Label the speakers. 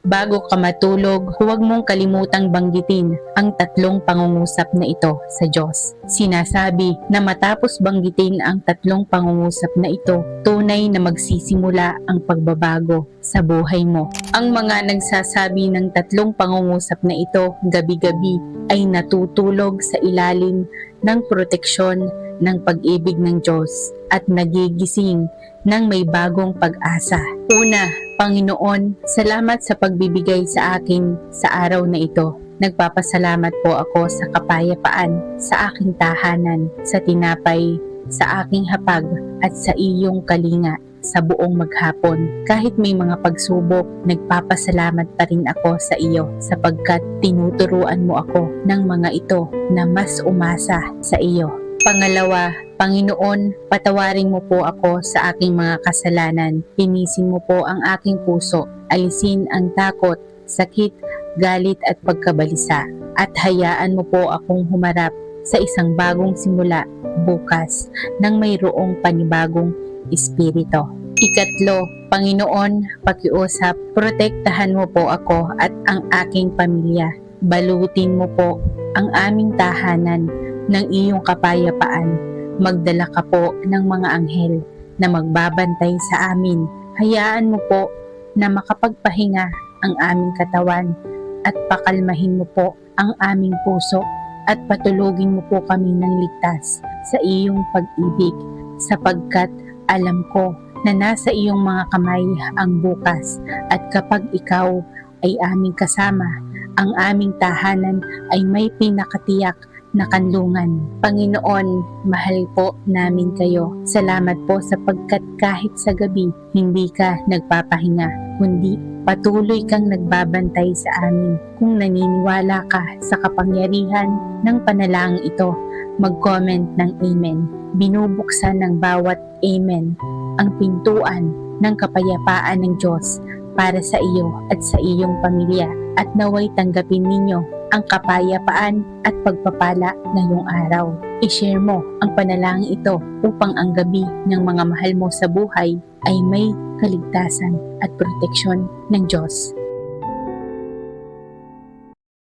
Speaker 1: Bago ka matulog, huwag mong kalimutang banggitin ang tatlong pangungusap na ito sa Diyos. Sinasabi na matapos banggitin ang tatlong pangungusap na ito, tunay na magsisimula ang pagbabago sa buhay mo. Ang mga nagsasabi ng tatlong pangungusap na ito gabi-gabi ay natutulog sa ilalim ng proteksyon ng pag-ibig ng Diyos at nagigising ng may bagong pag-asa. Una, Panginoon, salamat sa pagbibigay sa akin sa araw na ito. Nagpapasalamat po ako sa kapayapaan, sa aking tahanan, sa tinapay, sa aking hapag at sa iyong kalinga sa buong maghapon. Kahit may mga pagsubok, nagpapasalamat pa rin ako sa iyo sapagkat tinuturuan mo ako ng mga ito na mas umasa sa iyo. Pangalawa, Panginoon, patawarin mo po ako sa aking mga kasalanan. Linisin mo po ang aking puso. Alisin ang takot, sakit, galit at pagkabalisa. At hayaan mo po akong humarap sa isang bagong simula bukas nang mayroong panibagong espiritu. Ikatlo, Panginoon, pakiusap, protektahan mo po ako at ang aking pamilya. Balutin mo po ang aming tahanan ng iyong kapayapaan. Magdala ka po ng mga anghel na magbabantay sa amin. Hayaan mo po na makapagpahinga ang aming katawan at pakalmahin mo po ang aming puso at patulugin mo po kami ng ligtas sa iyong pag-ibig sapagkat alam ko na nasa iyong mga kamay ang bukas at kapag ikaw ay aming kasama, ang aming tahanan ay may pinakatiyak na kanlungan. Panginoon, mahal po namin kayo. Salamat po sapagkat kahit sa gabi, hindi ka nagpapahinga, kundi patuloy kang nagbabantay sa amin. Kung naniniwala ka sa kapangyarihan ng panalangin ito, mag-comment ng Amen. Binubuksan ng bawat Amen ang pintuan ng kapayapaan ng Diyos para sa iyo at sa iyong pamilya at naway tanggapin ninyo ang kapayapaan at pagpapala ngayong araw. I-share mo ang panalangin ito upang ang gabi ng mga mahal mo sa buhay ay may kaligtasan at proteksyon ng Diyos.